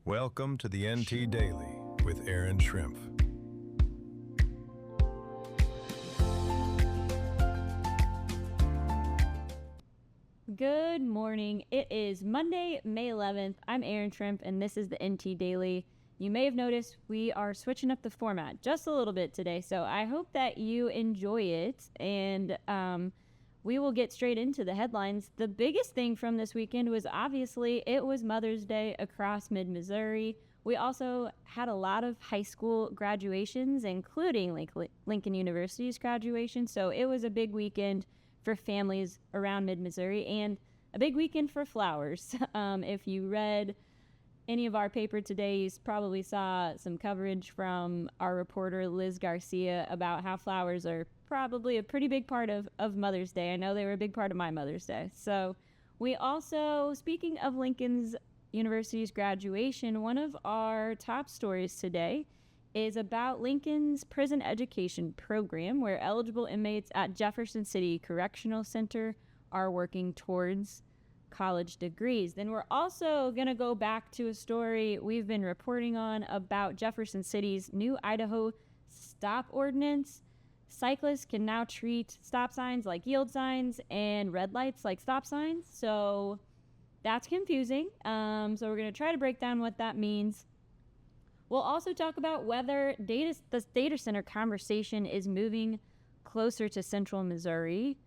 Welcome to the NT Daily with Erin Schrimpf. Good morning. It is Monday, May 11th. I'm Erin Schrimpf, and this is the NT Daily. You may have noticed we are switching up the format just a little bit today, so I hope that you enjoy it, and we will get straight into the headlines. The biggest thing from this weekend was obviously it was Mother's Day across mid-Missouri. We also had a lot of high school graduations, including Lincoln University's graduation, so it was a big weekend for families around mid-Missouri and a big weekend for flowers. If you read any of our paper today, you probably saw some coverage from our reporter Liz Garcia about how flowers are probably a pretty big part of Mother's Day. I know they were a big part of my Mother's Day. So we also, speaking of Lincoln's University's graduation, one of our top stories today is about Lincoln's prison education program, where eligible inmates at Jefferson City Correctional Center are working towards college degrees. Then we're also going to go back to a story we've been reporting on about Jefferson City's new Idaho stop ordinance. Cyclists can now treat stop signs like yield signs and red lights like stop signs. So that's confusing. So we're going to try to break down what that means. We'll also talk about whether the data center conversation is moving closer to central Missouri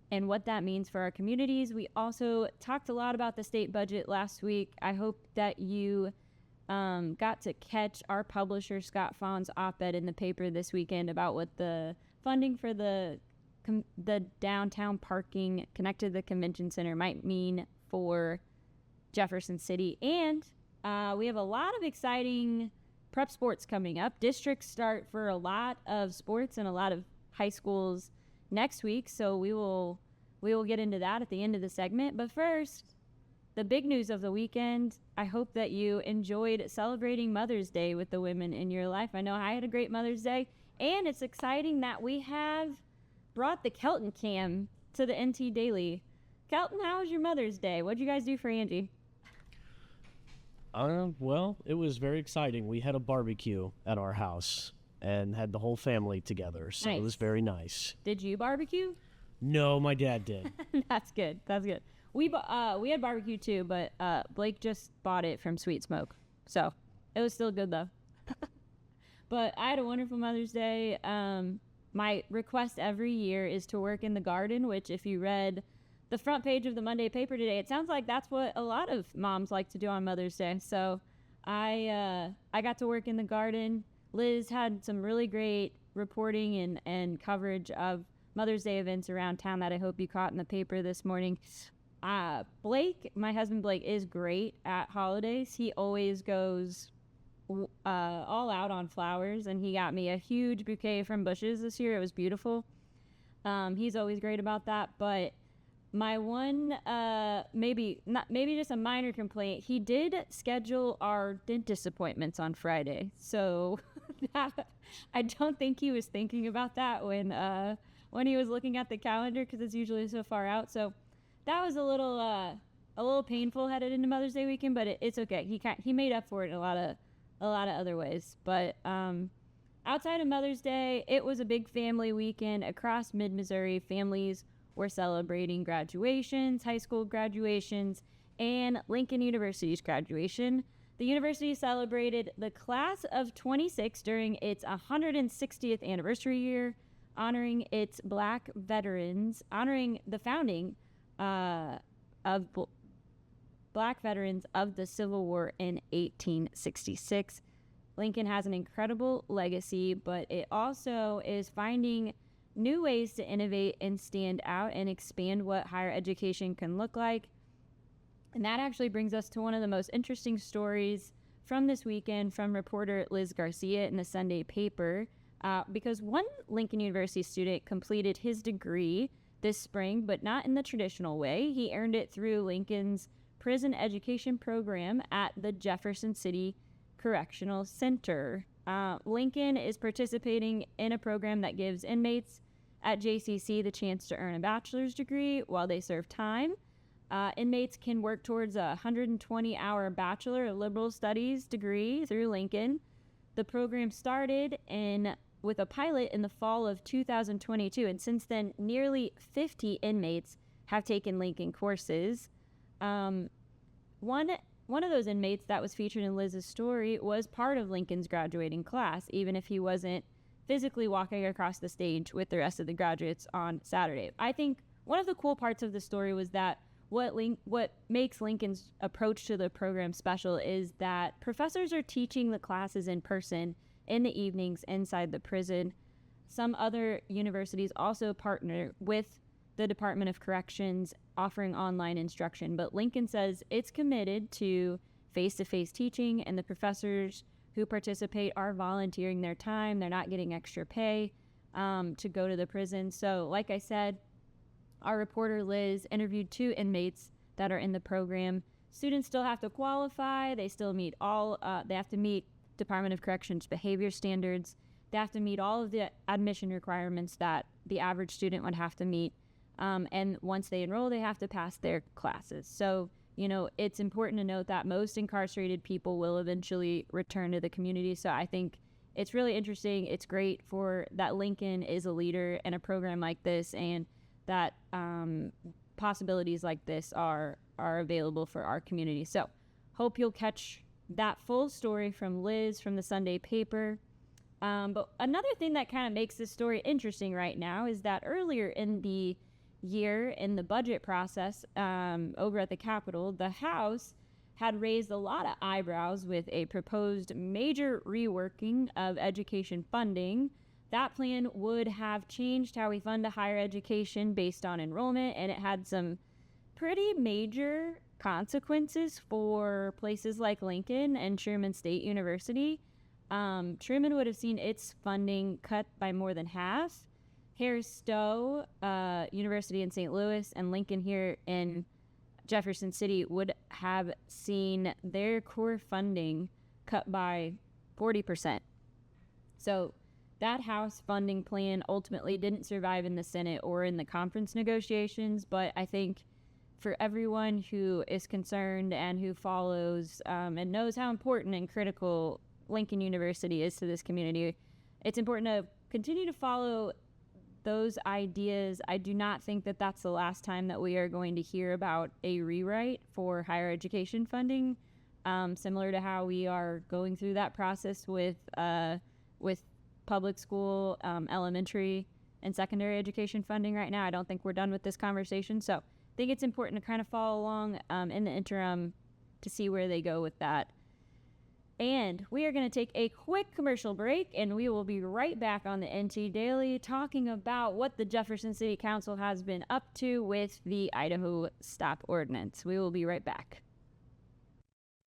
and what that means for our communities. We also talked a lot about the state budget last week. I hope that you got to catch our publisher Scott Fawn's op-ed in the paper this weekend about what the funding for the downtown parking connected to the convention center might mean for Jefferson City. And we have a lot of exciting prep sports coming up. Districts start for a lot of sports and a lot of high schools next week, so we will get into that at the end of the segment. But first, the big news of the weekend. I hope that you enjoyed celebrating Mother's Day with the women in your life. I know I had a great Mother's Day, and it's exciting that we have brought the Kelton cam to the NT Daily. Kelton, how was your Mother's Day? What'd you guys do for Angie? Well, it was very exciting. We had a barbecue at our house and had the whole family together, so It was very nice. Did you barbecue? No, my dad did. That's good. We had barbecue too, but Blake just bought it from Sweet Smoke, so it was still good though. But I had a wonderful Mother's Day. My request every year is to work in the garden, which if you read the front page of the Monday paper today, it sounds like that's what a lot of moms like to do on Mother's Day. So I got to work in the garden. Liz had some really great reporting and coverage of Mother's Day events around town that I hope you caught in the paper this morning. Blake, my husband Blake, is great at holidays. He always goes all out on flowers, and he got me a huge bouquet from Bush's this year. It was beautiful. He's always great about that, but my one, maybe just a minor complaint, he did schedule our dentist appointments on Friday. So I don't think he was thinking about that when he was looking at the calendar, because it's usually so far out. So that was a little painful headed into Mother's Day weekend, but it's okay. He made up for it in a lot of other ways. But outside of Mother's Day, it was a big family weekend across mid-Missouri. Families were celebrating graduations, high school graduations, and Lincoln University's graduation. The university celebrated the class of 26 during its 160th anniversary year, honoring its Black veterans, honoring the founding of Black veterans of the Civil War in 1866. Lincoln has an incredible legacy, but it also is finding new ways to innovate and stand out and expand what higher education can look like. And that actually brings us to one of the most interesting stories from this weekend from reporter Liz Garcia in the Sunday paper, because one Lincoln University student completed his degree this spring, but not in the traditional way. He earned it through Lincoln's prison education program at the Jefferson City Correctional Center. Lincoln is participating in a program that gives inmates at JCC the chance to earn a bachelor's degree while they serve time. Inmates can work towards a 120-hour Bachelor of Liberal Studies degree through Lincoln. The program started with a pilot in the fall of 2022, and since then, nearly 50 inmates have taken Lincoln courses. One of those inmates that was featured in Liz's story was part of Lincoln's graduating class, even if he wasn't physically walking across the stage with the rest of the graduates on Saturday. I think one of the cool parts of the story was that what makes Lincoln's approach to the program special is that professors are teaching the classes in person in the evenings inside the prison. Some other universities also partner with the Department of Corrections offering online instruction, but Lincoln says it's committed to face-to-face teaching, and the professors who participate are volunteering their time. They're not getting extra pay to go to the prison. So like I said, our reporter Liz interviewed 2 inmates that are in the program. Students still have to qualify. They still meet they have to meet Department of Corrections behavior standards. They have to meet all of the admission requirements that the average student would have to meet. And once they enroll, they have to pass their classes. So, it's important to note that most incarcerated people will eventually return to the community. So I think it's really interesting. It's great that Lincoln is a leader in a program like this, and that possibilities like this are available for our community. So hope you'll catch that full story from Liz from the Sunday paper. But another thing that kind of makes this story interesting right now is that earlier in the year, in the budget process over at the Capitol, the House had raised a lot of eyebrows with a proposed major reworking of education funding. That plan would have changed how we fund higher education based on enrollment, and it had some pretty major consequences for places like Lincoln and Truman State University. Truman would have seen its funding cut by more than half. Harris-Stowe University in St. Louis and Lincoln here in Jefferson City would have seen their core funding cut by 40%. So that House funding plan ultimately didn't survive in the Senate or in the conference negotiations, but I think for everyone who is concerned and who follows and knows how important and critical Lincoln University is to this community, it's important to continue to follow those ideas. I do not think that that's the last time that we are going to hear about a rewrite for higher education funding, similar to how we are going through that process with public school, elementary, and secondary education funding right now. I don't think we're done with this conversation, so I think it's important to kind of follow along in the interim to see where they go with that. And we are going to take a quick commercial break, and we will be right back on the NT Daily talking about what the Jefferson City Council has been up to with the Idaho Stop Ordinance. We will be right back.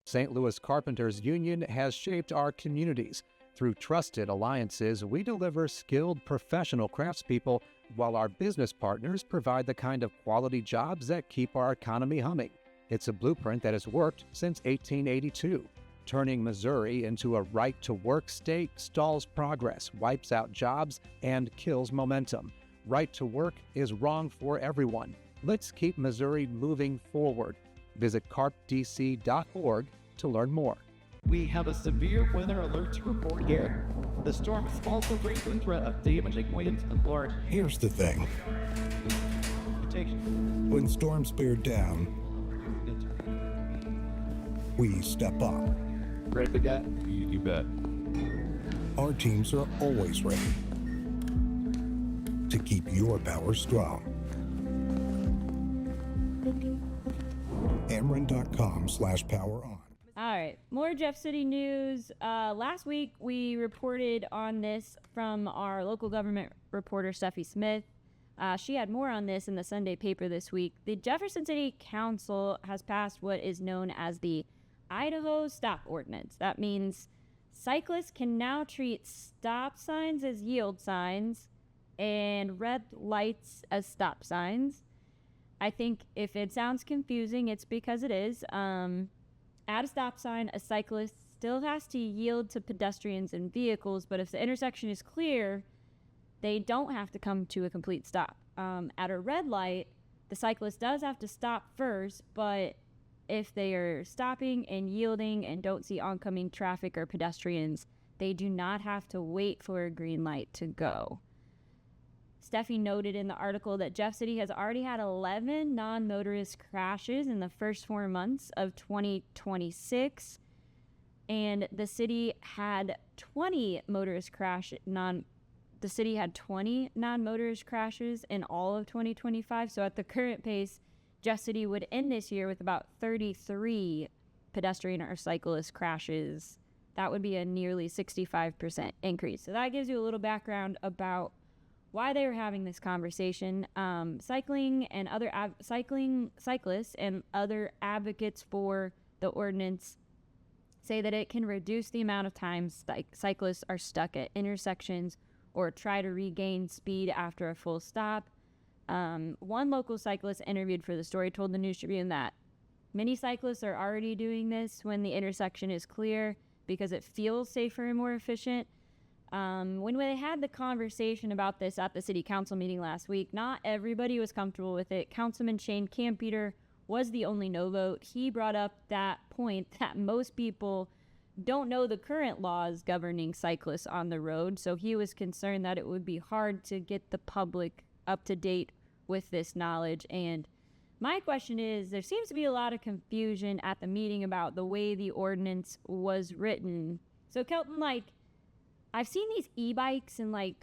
St. Louis Carpenters Union has shaped our communities. Through trusted alliances, we deliver skilled professional craftspeople, while our business partners provide the kind of quality jobs that keep our economy humming. It's a blueprint that has worked since 1882. Turning Missouri into a right-to-work state stalls progress, wipes out jobs, and kills momentum. Right to work is wrong for everyone. Let's keep Missouri moving forward. Visit carpdc.org to learn more. We have a severe weather alert to report here. The storm is also bringing threat of damaging winds and Florida. Here's the thing. When storms bear down, we step up. Ready to go? You bet. Our teams are always ready to keep your power strong. Ameren.com/poweron. All right, more Jeff City news. Last week, we reported on this from our local government reporter, Steffi Smith. She had more on this in the Sunday paper this week. The Jefferson City Council has passed what is known as the Idaho Stop Ordinance. That means cyclists can now treat stop signs as yield signs and red lights as stop signs. I think if it sounds confusing, it's because it is. At a stop sign, a cyclist still has to yield to pedestrians and vehicles, but if the intersection is clear, they don't have to come to a complete stop. At a red light, The cyclist does have to stop first, but if they are stopping and yielding and don't see oncoming traffic or pedestrians, they do not have to wait for a green light to go. Steffi noted in the article that Jeff City has already had 11 non-motorist crashes in the first 4 months of 2026, and the city had 20 non-motorist crashes in all of 2025. So at the current pace, Jeff City would end this year with about 33 pedestrian or cyclist crashes. That would be a nearly 65% increase. So that gives you a little background about why they were having this conversation. Cyclists and other advocates for the ordinance say that it can reduce the amount of times cyclists are stuck at intersections or try to regain speed after a full stop. One local cyclist interviewed for the story told the News Tribune that many cyclists are already doing this when the intersection is clear because it feels safer and more efficient. When they had the conversation about this at the city council meeting last week, not everybody was comfortable with it. Councilman Shane Campeter was the only no vote. He brought up that point that most people don't know the current laws governing cyclists on the road, so he was concerned that it would be hard to get the public up to date with this knowledge. And my question is, there seems to be a lot of confusion at the meeting about the way the ordinance was written. So Kelton, I've seen these e-bikes and I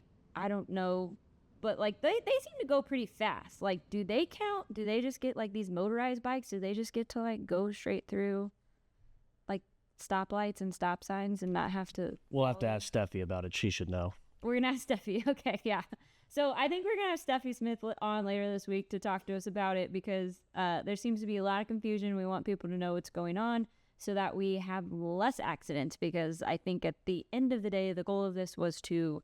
don't know, but they seem to go pretty fast. Do they count? Do they just get these motorized bikes? Do they just get to go straight through stoplights and stop signs and not have to? We'll have to ask Steffi about it. She should know. We're going to ask Steffi. Okay, yeah. So I think we're going to have Steffi Smith on later this week to talk to us about it because there seems to be a lot of confusion. We want people to know what's going on so that we have less accidents, because I think at the end of the day, the goal of this was to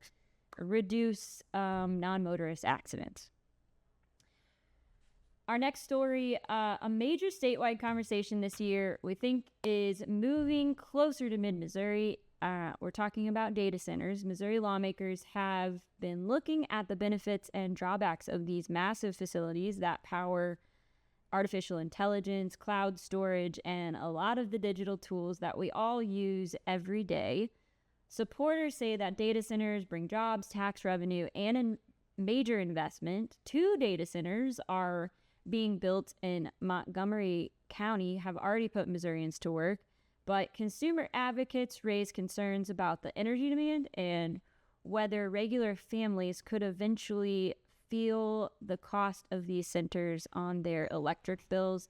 reduce non-motorist accidents. Our next story, a major statewide conversation this year, we think is moving closer to mid-Missouri. We're talking about data centers. Missouri lawmakers have been looking at the benefits and drawbacks of these massive facilities that power artificial intelligence, cloud storage, and a lot of the digital tools that we all use every day. Supporters say that data centers bring jobs, tax revenue, and a major investment. 2 data centers are being built in Montgomery County, have already put Missourians to work, but consumer advocates raise concerns about the energy demand and whether regular families could eventually feel the cost of these centers on their electric bills.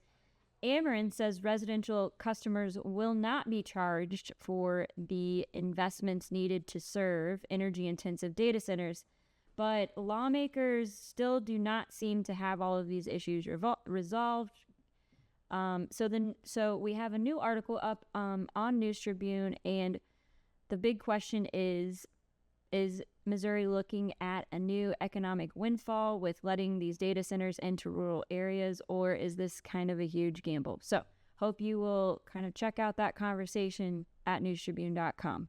Ameren says residential customers will not be charged for the investments needed to serve energy-intensive data centers, but lawmakers still do not seem to have all of these issues resolved. So we have a new article up on News Tribune, and the big question is Missouri looking at a new economic windfall with letting these data centers into rural areas, or is this kind of a huge gamble? So hope you will kind of check out that conversation at newstribune.com.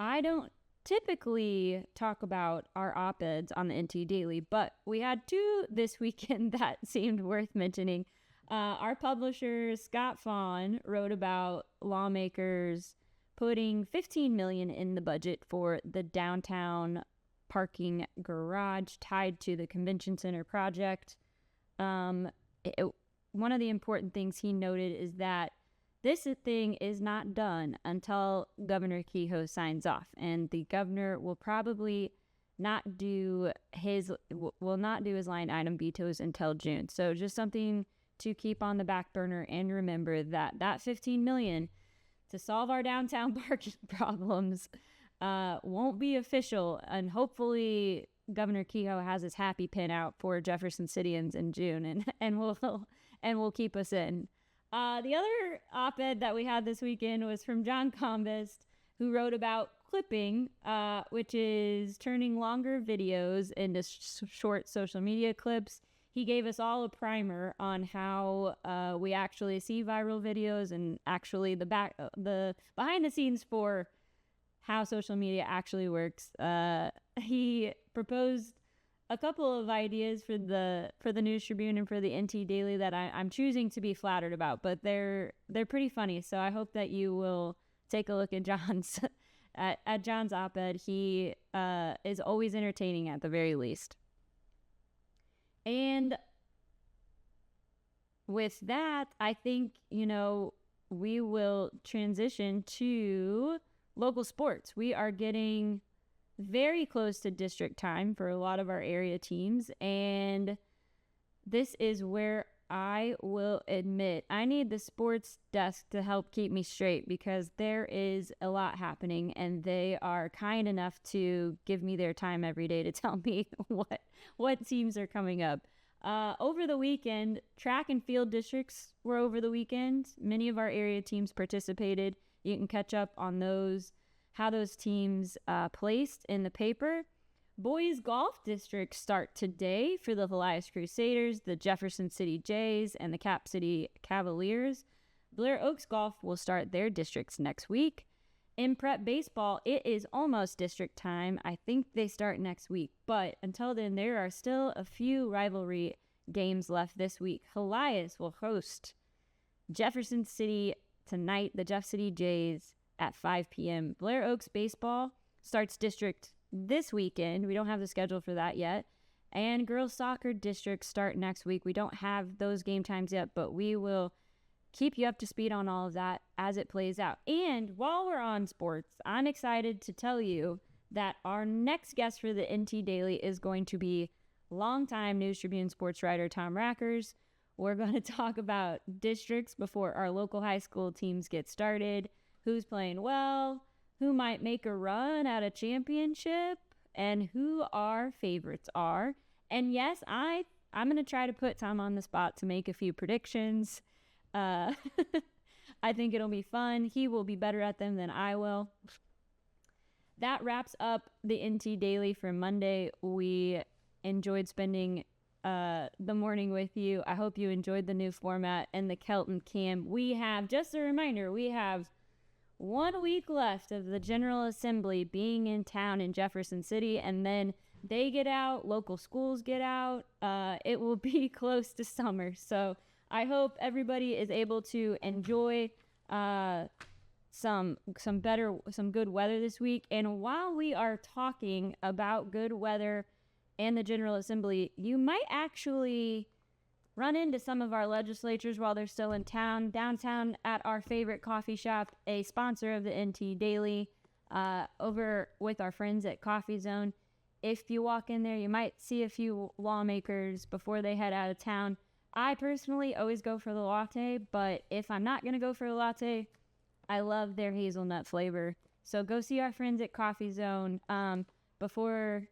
I don't typically talk about our op-eds on the NT Daily, but we had 2 this weekend that seemed worth mentioning. Our publisher, Scott Fawn, wrote about lawmakers putting $15 million in the budget for the downtown parking garage tied to the convention center project. One of the important things he noted is that this thing is not done until Governor Kehoe signs off, and the governor will probably not do his line item vetoes until June. So just something to keep on the back burner, and remember that $15 million to solve our downtown parking problems won't be official, and hopefully Governor Kehoe has his happy pin out for Jefferson Cityans in June, and will keep us in. The other op-ed that we had this weekend was from John Combest, who wrote about clipping, which is turning longer videos into short social media clips. He gave us all a primer on how we actually see viral videos and actually the behind the scenes for how social media actually works. He proposed a couple of ideas for the News Tribune and for the NT Daily that I'm choosing to be flattered about, but they're pretty funny. So I hope that you will take a look at John's at John's op-ed. He is always entertaining at the very least. And with that, I think, we will transition to local sports. We are getting very close to district time for a lot of our area teams, and this is where I will admit I need the sports desk to help keep me straight, because there is a lot happening, and they are kind enough to give me their time every day to tell me what teams are coming up. Over the weekend, track and field districts were over the weekend. Many of our area teams participated. You can catch up on those, how those teams placed in the paper. Boys golf districts start today for the Elias Crusaders, the Jefferson City Jays, and the Cap City Cavaliers. Blair Oaks Golf will start their districts next week. In prep baseball, it is almost district time. I think they start next week, but until then, there are still a few rivalry games left this week. Elias will host Jefferson City tonight, the Jeff City Jays at 5 p.m. Blair Oaks baseball starts district this weekend. We don't have the schedule for that yet. And girls soccer districts start next week. We don't have those game times yet, but we will keep you up to speed on all of that as it plays out. And while we're on sports, I'm excited to tell you that our next guest for the NT Daily is going to be longtime News Tribune sports writer Tom Rackers. We're going to talk about districts before our local high school teams get started, who's playing well, who might make a run at a championship, and who our favorites are. And yes, I'm going to try to put Tom on the spot to make a few predictions. I think it'll be fun. He will be better at them than I will. That wraps up the NT Daily for Monday. We enjoyed spending the morning with you. I hope you enjoyed the new format and the Kelton Cam. We have, just a reminder, we have 1 week left of the General Assembly being in town in Jefferson City, and then they get out, local schools get out. It will be close to summer, so I hope everybody is able to enjoy some good weather this week. And while we are talking about good weather and the General Assembly, you might actually run into some of our legislators while they're still in town, downtown at our favorite coffee shop, a sponsor of the NT Daily, over with our friends at Coffee Zone. If you walk in there, you might see a few lawmakers before they head out of town. I personally always go for the latte, but if I'm not going to go for a latte, I love their hazelnut flavor. So go see our friends at Coffee Zone before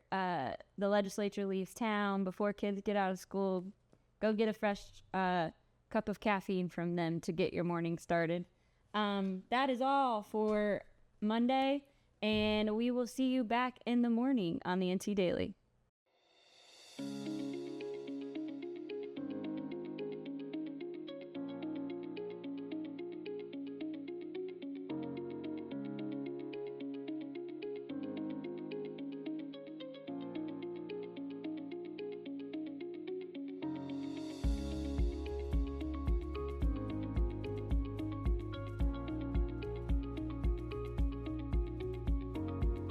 the legislature leaves town, before kids get out of school. Go get a fresh cup of caffeine from them to get your morning started. That is all for Monday, and we will see you back in the morning on the NT Daily.